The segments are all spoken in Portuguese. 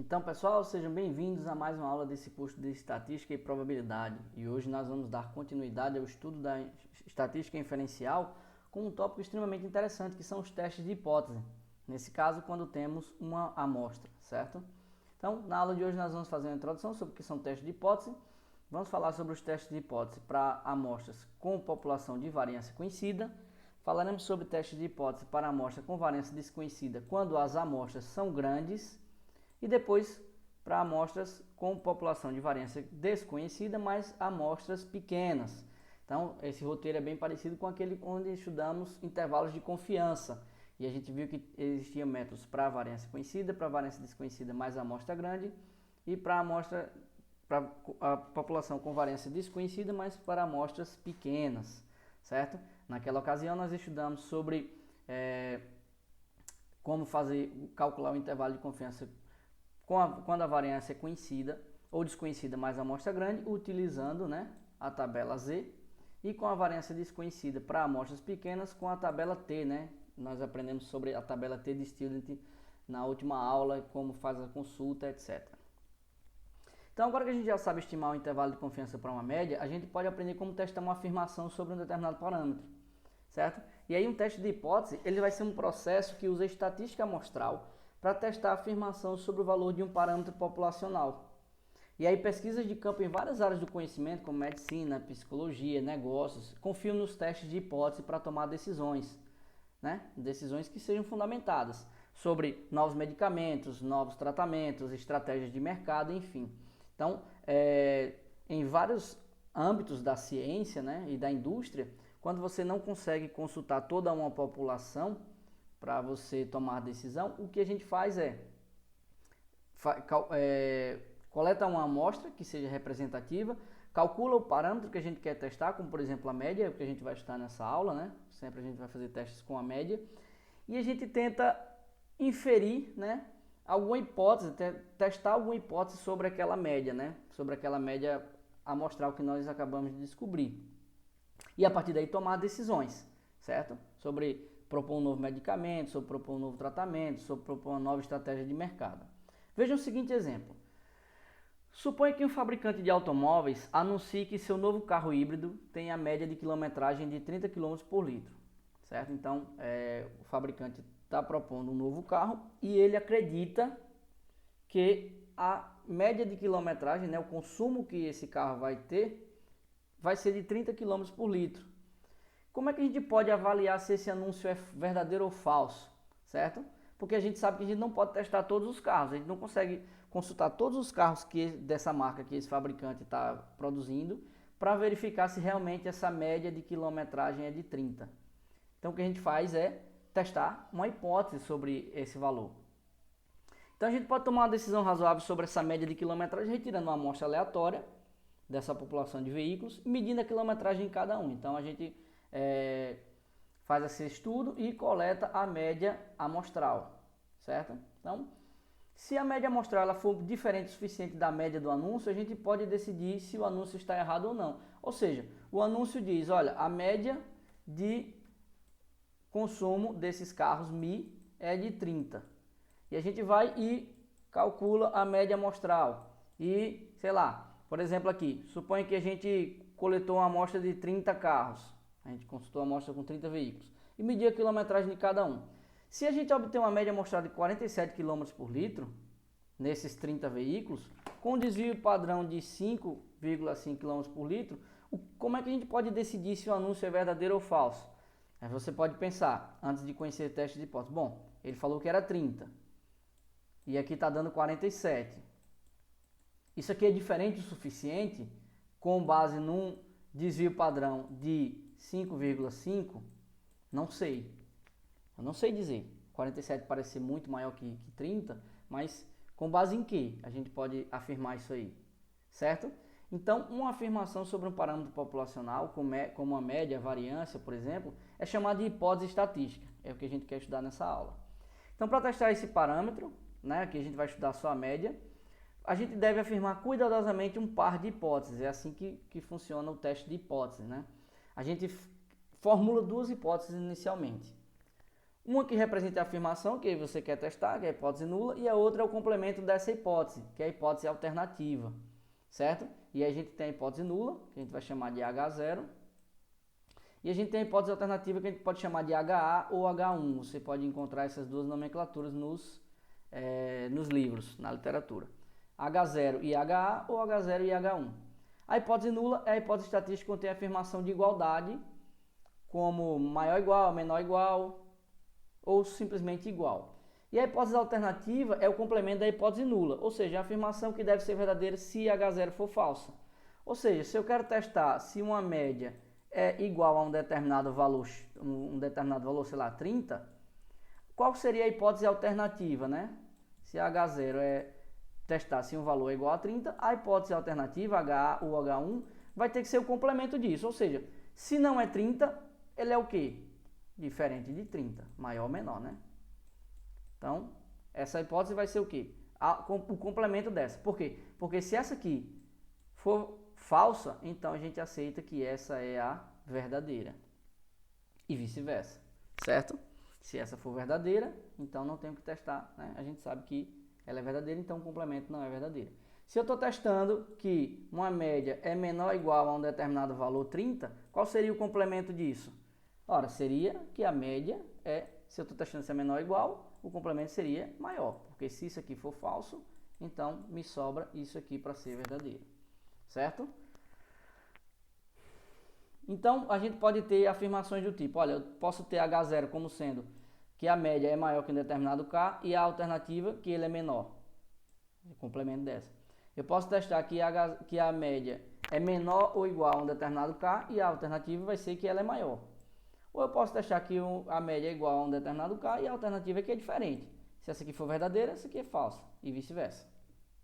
Então, pessoal, sejam bem-vindos a mais uma aula desse curso de Estatística e Probabilidade. E hoje nós vamos dar continuidade ao estudo da estatística inferencial com um tópico extremamente interessante, que são os testes de hipótese. Nesse caso, quando temos uma amostra, certo? Então, na aula de hoje nós vamos fazer uma introdução sobre o que são testes de hipótese. Vamos falar sobre os testes de hipótese para amostras com população de variância conhecida. Falaremos sobre testes de hipótese para amostra com variância desconhecida quando as amostras são grandes. E depois para amostras com população de variância desconhecida, mas amostras pequenas. Então, esse roteiro é bem parecido com aquele onde estudamos intervalos de confiança. E a gente viu que existiam métodos para variância conhecida, para variância desconhecida mais amostra grande, e para a população com variância desconhecida, mas para amostras pequenas, certo? Naquela ocasião nós estudamos sobre como calcular o intervalo de confiança quando a variância é conhecida ou desconhecida mais amostra grande, utilizando a tabela Z, e com a variância desconhecida para amostras pequenas com a tabela T. Nós aprendemos sobre a tabela T de Student na última aula, como faz a consulta, etc. Então, agora que a gente já sabe estimar o intervalo de confiança para uma média, a gente pode aprender como testar uma afirmação sobre um determinado parâmetro, certo? E aí um teste de hipótese, ele vai ser um processo que usa estatística amostral para testar a afirmação sobre o valor de um parâmetro populacional. E aí pesquisas de campo em várias áreas do conhecimento, como medicina, psicologia, negócios, confiam nos testes de hipótese para tomar decisões, decisões que sejam fundamentadas sobre novos medicamentos, novos tratamentos, estratégias de mercado, enfim. Então, em vários âmbitos da ciência e da indústria, quando você não consegue consultar toda uma população para você tomar decisão, o que a gente faz coleta uma amostra que seja representativa, calcula o parâmetro que a gente quer testar, como por exemplo a média, o que a gente vai estudar nessa aula, Sempre a gente vai fazer testes com a média, e a gente tenta inferir, alguma hipótese, testar alguma hipótese sobre aquela média, sobre aquela média amostral que nós acabamos de descobrir. E a partir daí tomar decisões, certo? Sobre propor um novo medicamento, sobre propor um novo tratamento, sobre propor uma nova estratégia de mercado. Veja o seguinte exemplo. Suponha que um fabricante de automóveis anuncie que seu novo carro híbrido tem a média de quilometragem de 30 km por litro, certo? Então, o fabricante está propondo um novo carro e ele acredita que a média de quilometragem, o consumo que esse carro vai ter, vai ser de 30 km por litro. Como é que a gente pode avaliar se esse anúncio é verdadeiro ou falso, certo? Porque a gente sabe que a gente não pode testar todos os carros, a gente não consegue consultar todos os carros dessa marca que esse fabricante está produzindo para verificar se realmente essa média de quilometragem é de 30. Então o que a gente faz é testar uma hipótese sobre esse valor. Então a gente pode tomar uma decisão razoável sobre essa média de quilometragem retirando uma amostra aleatória dessa população de veículos e medindo a quilometragem em cada um. Então a gente faz esse estudo e coleta a média amostral, certo? Então, se a média amostral ela for diferente o suficiente da média do anúncio, a gente pode decidir se o anúncio está errado ou não. Ou seja, o anúncio diz, olha, a média de consumo desses carros Mi é de 30. E a gente vai e calcula a média amostral. E, sei lá, por exemplo aqui, suponha que a gente coletou uma amostra de 30 carros. A gente consultou a amostra com 30 veículos e mediu a quilometragem de cada um. Se a gente obter uma média amostral de 47 km por litro, nesses 30 veículos, com um desvio padrão de 5,5 km por litro, como é que a gente pode decidir se o anúncio é verdadeiro ou falso? Aí você pode pensar, antes de conhecer o teste de hipótese, bom, ele falou que era 30, e aqui está dando 47. Isso aqui é diferente o suficiente, com base num desvio padrão de 5,5? Não sei. Eu não sei dizer. 47 parece ser muito maior que 30, mas com base em que a gente pode afirmar isso aí? Certo? Então, uma afirmação sobre um parâmetro populacional, como a média, a variância, por exemplo, é chamada de hipótese estatística. É o que a gente quer estudar nessa aula. Então, para testar esse parâmetro, aqui a gente vai estudar só a média, a gente deve afirmar cuidadosamente um par de hipóteses. É assim que funciona o teste de hipótese, A gente formula duas hipóteses inicialmente. Uma que representa a afirmação que você quer testar, que é a hipótese nula, e a outra é o complemento dessa hipótese, que é a hipótese alternativa, certo? E aí a gente tem a hipótese nula, que a gente vai chamar de H0, e a gente tem a hipótese alternativa, que a gente pode chamar de HA ou H1. Você pode encontrar essas duas nomenclaturas nos livros, na literatura. H0 e HA ou H0 e H1. A hipótese nula é a hipótese estatística que contém a afirmação de igualdade, como maior ou igual, menor ou igual, ou simplesmente igual. E a hipótese alternativa é o complemento da hipótese nula, ou seja, a afirmação que deve ser verdadeira se H0 for falsa. Ou seja, se eu quero testar se uma média é igual a um determinado valor, sei lá, 30, qual seria a hipótese alternativa, né? Se H0 é testar se um valor é igual a 30, a hipótese alternativa, HA ou H1, vai ter que ser o complemento disso. Ou seja, se não é 30, ele é o quê? Diferente de 30, maior ou menor, né? Então, essa hipótese vai ser o quê? O complemento dessa. Por quê? Porque se essa aqui for falsa, então a gente aceita que essa é a verdadeira. E vice-versa, certo? Se essa for verdadeira, então não temos que testar, né? A gente sabe que ela é verdadeira, então o complemento não é verdadeiro. Se eu estou testando que uma média é menor ou igual a um determinado valor 30, qual seria o complemento disso? Ora, seria que a média se eu estou testando se é menor ou igual, o complemento seria maior. Porque se isso aqui for falso, então me sobra isso aqui para ser verdadeiro. Certo? Então, a gente pode ter afirmações do tipo, olha, eu posso ter H0 como sendo que a média é maior que um determinado K e a alternativa que ele é menor. O complemento dessa. Eu posso testar que a média é menor ou igual a um determinado K e a alternativa vai ser que ela é maior. Ou eu posso testar que a média é igual a um determinado K e a alternativa é que é diferente. Se essa aqui for verdadeira, essa aqui é falsa e vice-versa.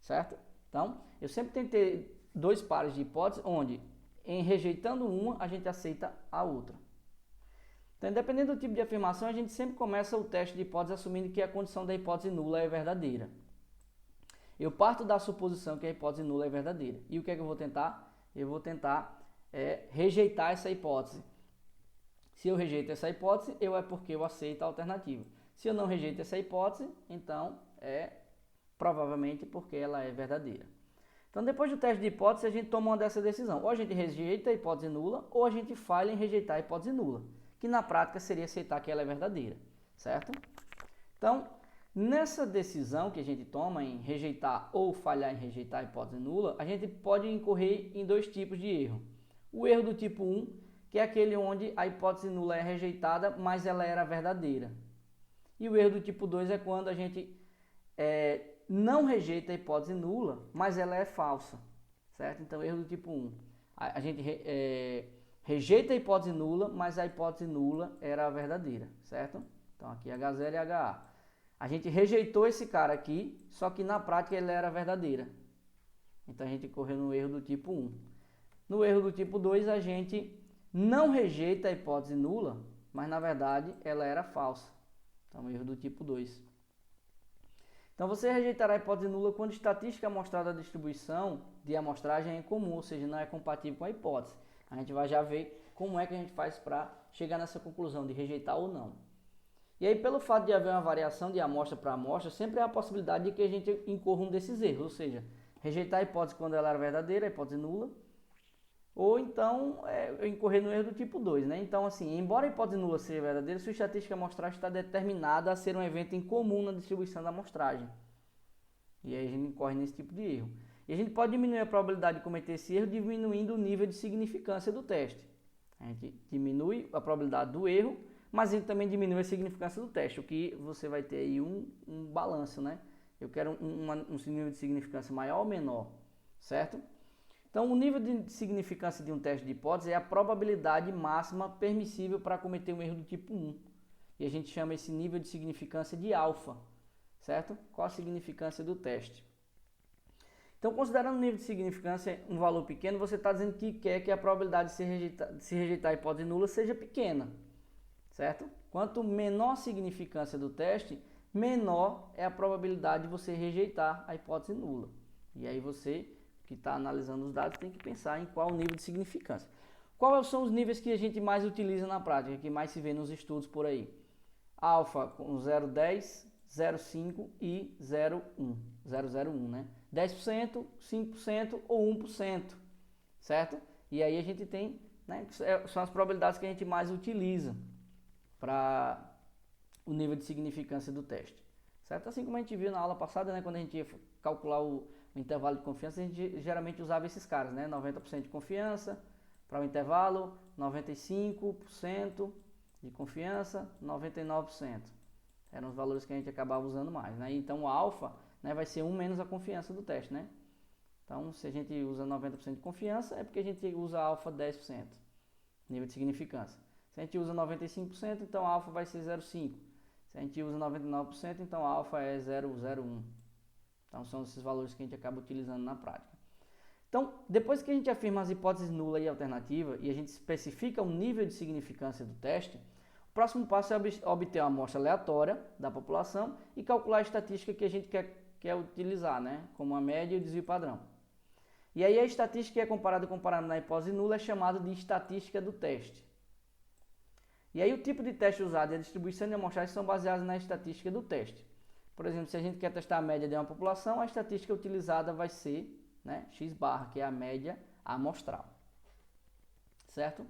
Certo? Então, eu sempre tentei dois pares de hipóteses onde, em rejeitando uma, a gente aceita a outra. Então, dependendo do tipo de afirmação, a gente sempre começa o teste de hipótese assumindo que a condição da hipótese nula é verdadeira. Eu parto da suposição que a hipótese nula é verdadeira. E o que é que eu vou tentar? Eu vou tentar rejeitar essa hipótese. Se eu rejeito essa hipótese, é porque eu aceito a alternativa. Se eu não rejeito essa hipótese, então é provavelmente porque ela é verdadeira. Então, depois do teste de hipótese, a gente toma uma dessa decisão. Ou a gente rejeita a hipótese nula, ou a gente falha em rejeitar a hipótese nula, que na prática seria aceitar que ela é verdadeira, certo? Então, nessa decisão que a gente toma em rejeitar ou falhar em rejeitar a hipótese nula, a gente pode incorrer em dois tipos de erro. O erro do tipo 1, que é aquele onde a hipótese nula é rejeitada, mas ela era verdadeira. E o erro do tipo 2 é quando a gente não rejeita a hipótese nula, mas ela é falsa, certo? Então, erro do tipo 1. A gente rejeita a hipótese nula, mas a hipótese nula era a verdadeira, certo? Então, aqui H0 e HA. A gente rejeitou esse cara aqui, só que na prática ele era verdadeira. Então, a gente correu no erro do tipo 1. No erro do tipo 2, a gente não rejeita a hipótese nula, mas na verdade ela era falsa. Então, erro do tipo 2. Então, você rejeitará a hipótese nula quando a estatística amostrada da distribuição de amostragem é incomum, ou seja, não é compatível com a hipótese. A gente vai já ver como é que a gente faz para chegar nessa conclusão de rejeitar ou não. E aí, pelo fato de haver uma variação de amostra para amostra, sempre há a possibilidade de que a gente incorra um desses erros, ou seja, rejeitar a hipótese quando ela era verdadeira, a hipótese nula, ou então incorrer no erro do tipo 2, né? Então, assim, embora a hipótese nula seja verdadeira, sua estatística amostragem está determinada a ser um evento incomum na distribuição da amostragem. E aí a gente incorre nesse tipo de erro. E a gente pode diminuir a probabilidade de cometer esse erro diminuindo o nível de significância do teste. A gente diminui a probabilidade do erro, mas a gente também diminui a significância do teste, o que você vai ter aí um balanço, né? Eu quero um nível de significância maior ou menor, certo? Então, o nível de significância de um teste de hipótese é a probabilidade máxima permissível para cometer um erro do tipo 1. E a gente chama esse nível de significância de alfa, certo? Qual a significância do teste? Então, considerando o nível de significância um valor pequeno, você está dizendo que quer que a probabilidade de se rejeitar a hipótese nula seja pequena, certo? Quanto menor a significância do teste, menor é a probabilidade de você rejeitar a hipótese nula. E aí você, que está analisando os dados, tem que pensar em qual o nível de significância. Quais são os níveis que a gente mais utiliza na prática, que mais se vê nos estudos por aí? alfa com 0,10, 0,5 e 0,1, 001, né? 10%, 5% ou 1%, certo? E aí a gente tem, né, são as probabilidades que a gente mais utiliza para o nível de significância do teste, certo? Assim como a gente viu na aula passada, né, quando a gente ia calcular o intervalo de confiança, a gente geralmente usava esses caras, né? 90% de confiança para o intervalo, 95% de confiança, 99%. Eram os valores que a gente acabava usando mais, né? Então o alfa, né, vai ser 1 menos a confiança do teste, né? Então se a gente usa 90% de confiança, é porque a gente usa alfa 10%, nível de significância. Se a gente usa 95%, então alfa vai ser 0,5. Se a gente usa 99%, então alfa é 0,01. Então são esses valores que a gente acaba utilizando na prática. Então, depois que a gente afirma as hipóteses nula e alternativa e a gente especifica o nível de significância do teste, o próximo passo é obter uma amostra aleatória da população e calcular a estatística que a gente quer utilizar, né? Como a média e o desvio padrão. E aí a estatística que é comparada com o parâmetro na hipótese nula é chamada de estatística do teste. E aí o tipo de teste usado e a distribuição de amostragem são baseados na estatística do teste. Por exemplo, se a gente quer testar a média de uma população, a estatística utilizada vai ser, né, x barra, que é a média amostral. Certo?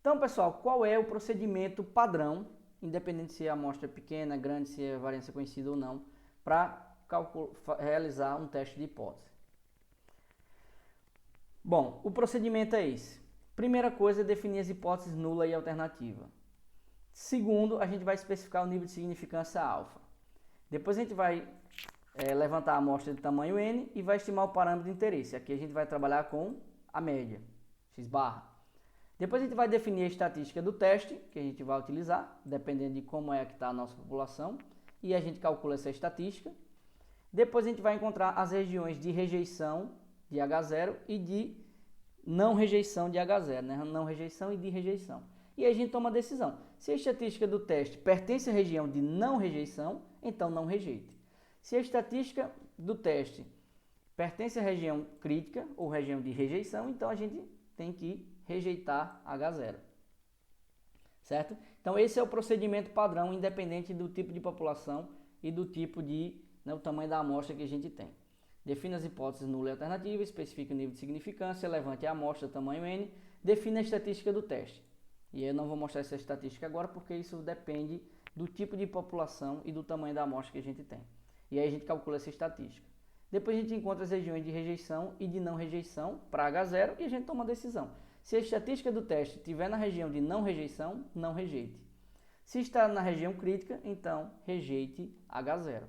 Então, pessoal, qual é o procedimento padrão, independente se a amostra é pequena, grande, se a variância é conhecida ou não, para realizar um teste de hipótese? Bom, o procedimento é esse. Primeira coisa é definir as hipóteses nula e alternativa. Segundo, a gente vai especificar o nível de significância alfa. Depois a gente vai levantar a amostra de tamanho n e vai estimar o parâmetro de interesse. Aqui a gente vai trabalhar com a média, x barra. Depois a gente vai definir a estatística do teste, que a gente vai utilizar, dependendo de como é que está a nossa população, e a gente calcula essa estatística. Depois a gente vai encontrar as regiões de rejeição de H0 e de não rejeição de H0, né? Não rejeição e de rejeição. E aí a gente toma a decisão. Se a estatística do teste pertence à região de não rejeição, então não rejeite. Se a estatística do teste pertence à região crítica ou região de rejeição, então a gente tem que rejeitar H0. Certo? Então esse é o procedimento padrão, independente do tipo de população e do tipo de, né, o tamanho da amostra que a gente tem. Defina as hipóteses nula e alternativa, especifique o nível de significância, levante a amostra tamanho n, defina a estatística do teste. E eu não vou mostrar essa estatística agora porque isso depende do tipo de população e do tamanho da amostra que a gente tem. E aí a gente calcula essa estatística. Depois a gente encontra as regiões de rejeição e de não rejeição para H0 e a gente toma a decisão. Se a estatística do teste estiver na região de não rejeição, não rejeite. Se está na região crítica, então rejeite H0.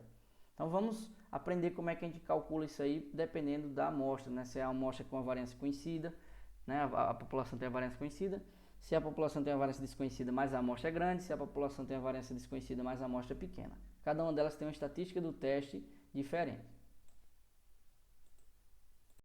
Então vamos aprender como é que a gente calcula isso aí dependendo da amostra, né? Se é a amostra com a variância conhecida, né? A população tem a variância conhecida. Se a população tem a variância desconhecida, mas a amostra é grande. Se a população tem a variância desconhecida, mas a amostra é pequena. Cada uma delas tem uma estatística do teste diferente.